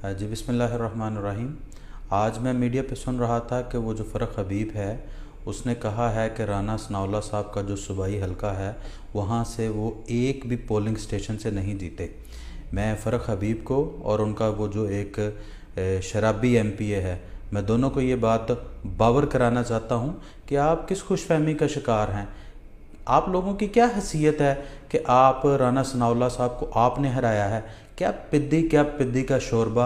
जी बिस्मिल्लाहिर्रहमानिर्रहीम। आज मैं मीडिया पे सुन रहा था कि वो जो फ़रख हबीब है उसने कहा है कि राना सनाउल्लाह साहब का जो सूबाई हलका है वहाँ से वो एक भी पोलिंग स्टेशन से नहीं जीते। मैं फ़रख हबीब को और उनका वो जो एक शराबी एमपीए है, मैं दोनों को ये बात बावर कराना चाहता हूँ कि आप किस खुशफहमी का शिकार हैं। आप लोगों की क्या हैसियत है कि आप राना सनाउल्लाह साहब को आपने हराया है? क्या पिद्दी का शोरबा।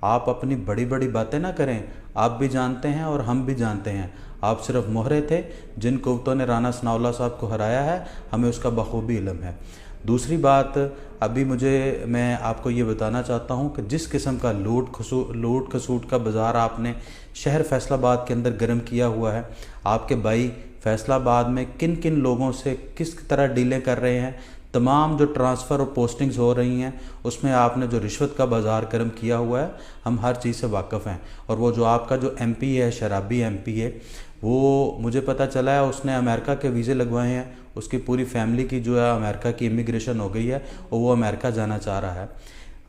आप अपनी बड़ी बड़ी बातें ना करें। आप भी जानते हैं और हम भी जानते हैं, आप सिर्फ मोहरे थे। जिन कुव्वतों ने राना सनाउल्लाह साहब को हराया है हमें उसका बखूबी इल्म है। दूसरी बात, अभी मैं आपको ये बताना चाहता हूँ कि जिस किस्म का लूट खसूट का बाज़ार आपने शहर फैसलाबाद के अंदर गर्म किया हुआ है, आपके भाई फैसलाबाद में किन किन लोगों से किस तरह डीलें कर रहे हैं, तमाम जो ट्रांसफ़र और पोस्टिंग्स हो रही हैं उसमें आपने जो रिश्वत का बाज़ार गर्म किया हुआ है, हम हर चीज़ से वाकिफ़ हैं। और वो जो आपका जो एमपी है, शराबी एमपी है, वो मुझे पता चला है उसने अमेरिका के वीज़े लगवाए हैं। उसकी पूरी फैमिली की जो है अमेरिका की इमिग्रेशन हो गई है और वो अमेरिका जाना चाह रहा है।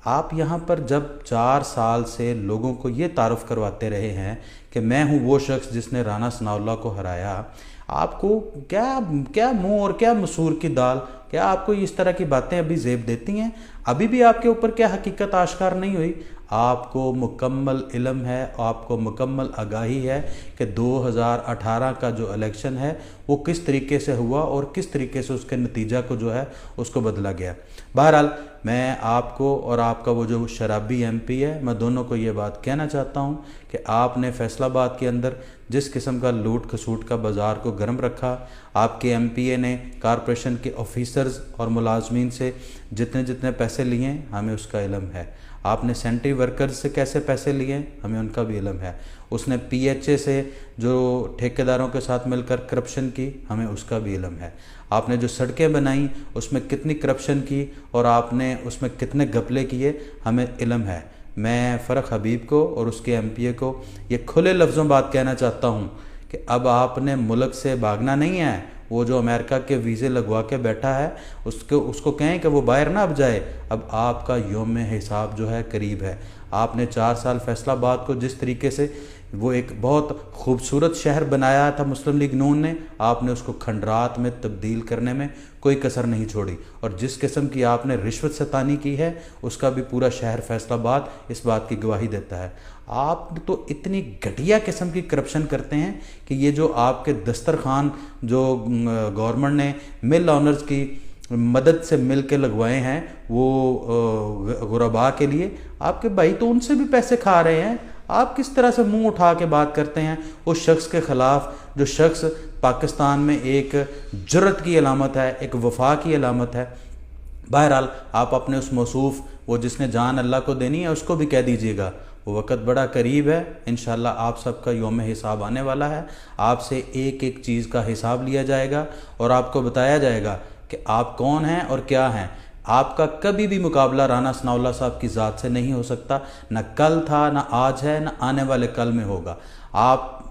आप यहाँ पर जब 4 साल से लोगों को ये तारुफ़ करवाते रहे हैं कि मैं हूँ वो शख्स जिसने राना सनाउल्लाह को हराया, आपको क्या मुंह और क्या मसूर की दाल, क्या आपको इस तरह की बातें अभी ज़ेब देती हैं? अभी भी आपके ऊपर क्या हकीकत आश्कार नहीं हुई? आपको मुकम्मल इल्म है, आपको मुकम्मल आगाही है कि 2018 का जो इलेक्शन है वो किस तरीके से हुआ और किस तरीके से उसके नतीजा को जो है उसको बदला गया। बहरहाल मैं आपको और आपका वो जो शराबी एमपी है, मैं दोनों को ये बात कहना चाहता हूँ कि आपने फैसलाबाद के अंदर जिस किस्म का लूट खसूट का बाज़ार को गर्म रखा, आपके एमपीए ने कॉरपोरेशन के ऑफिसर्स और मुलाजमीन से जितने पैसे लिए हमें उसका इल्म है। आपने सेंट्री वर्कर्स से कैसे पैसे लिए हमें उनका भी इल्म है। उसने पीएचए से जो ठेकेदारों के साथ मिलकर करप्शन की, हमें उसका भी इल्म है। आपने जो सड़कें बनाई उसमें कितनी करप्शन की और आपने उसमें कितने घपले किए, हमें इल्म है। मैं फ़रख हबीब को और उसके एमपीए को ये खुले लफ्ज़ों बात कहना चाहता हूँ कि अब आपने मुल्क से भागना नहीं है। वो जो अमेरिका के वीज़े लगवा के बैठा है उसको कहें कि वो बाहर ना अब जाए। अब आपका यौम हिसाब जो है करीब है। आपने 4 साल फैसलाबाद को जिस तरीके से वो एक बहुत खूबसूरत शहर बनाया था मुस्लिम लीग नून ने, आपने उसको खंडरात में तब्दील करने में कोई कसर नहीं छोड़ी। और जिस किस्म की आपने रिश्वत सतानी की है उसका भी पूरा शहर फैसलाबाद इस बात की गवाही देता है। आप तो इतनी घटिया किस्म की करप्शन करते हैं कि ये जो आपके दस्तरखान जो गवर्नमेंट ने मिल ऑनर्स की मदद से मिल के लगवाए हैं वो गुरबा के लिए, आपके भाई तो उनसे भी पैसे खा रहे हैं। आप किस तरह से मुंह उठा के बात करते हैं उस शख्स के ख़िलाफ़ जो शख्स पाकिस्तान में एक जुर्रत की अलामत है, एक वफा की अलामत है। बहरहाल आप अपने उस मौसूफ़ वो जिसने जान अल्लाह को देनी है उसको भी कह दीजिएगा, वो वक़्त बड़ा करीब है। इंशाअल्लाह आप सबका यौम हिसाब आने वाला है। आपसे एक एक चीज़ का हिसाब लिया जाएगा और आपको बताया जाएगा कि आप कौन हैं और क्या हैं। आपका कभी भी मुकाबला राना सनाउल्लाह साहब की ज़ात से नहीं हो सकता। न कल था, न आज है, न आने वाले कल में होगा। आप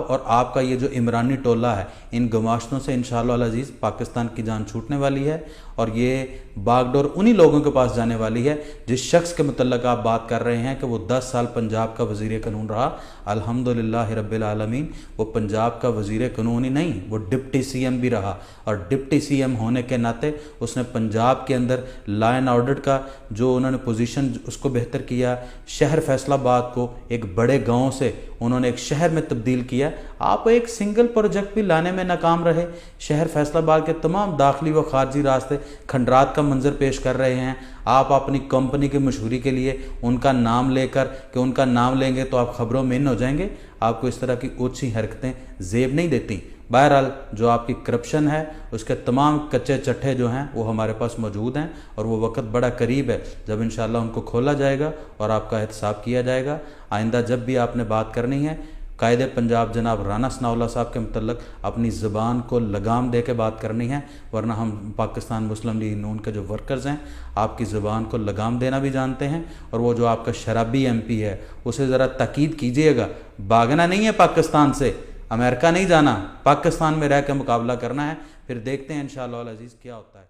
और आपका ये जो इमरानी टोला है, इन गमाश्तों से इंशाअल्लाह अज़ीज़ पाकिस्तान की जान छूटने वाली है और ये बागडोर उन्हीं लोगों के पास जाने वाली है जिस शख्स के मुतल्लक आप बात कर रहे हैं कि वो 10 साल पंजाब का वज़ीर क़ानून रहा। अल्हम्दुलिल्लाह रब्बिल आलमीन, वो पंजाब का वज़ीर क़ानून ही नहीं, वो डिप्टी सीएम भी रहा। और डिप्टी सीएम होने के नाते उसने पंजाब के अंदर लॉ एंड ऑर्डर का जो उन्होंने पोजीशन उसको बेहतर किया। शहर फैसलाबाद को एक बड़े गांव से उन्होंने एक शहर में तब्दील किया। आप एक सिंगल प्रोजेक्ट भी लाने में नाकाम रहे। शहर फैसलाबाद के तमाम दाखिली व खारजी रास्ते खंडरात का मंजर पेश कर रहे हैं। आप अपनी कंपनी की मशहूरी के लिए उनका नाम लेकर कि उनका नाम लेंगे तो आप खबरों में इन हो जाएंगे। आपको इस तरह की ऊँची हरकतें ज़ेब नहीं देती। बहरहाल जो आपकी करप्शन है उसके तमाम कच्चे चट्टे जो हैं वो हमारे पास मौजूद हैं और वो वक़्त बड़ा करीब है जब इंशाअल्लाह उनको खोला जाएगा और आपका एहतसाब किया जाएगा। आइंदा जब भी आपने बात करनी है कायदे पंजाब जनाब राना सनाउल्लाह साहब के मुतल्लक अपनी ज़बान को लगाम दे के बात करनी है, वरना हम पाकिस्तान मुस्लिम लीग नून के जो वर्कर्स हैं आपकी ज़बान को लगाम देना भी जानते हैं। और वो जो आपका शराबी एमपी है उसे ज़रा ताकीद कीजिएगा, भागना नहीं है पाकिस्तान से, अमेरिका नहीं जाना, पाकिस्तान में रह कर मुकाबला करना है। फिर देखते हैं इंशाअल्लाह अज़ीज़ क्या होता है।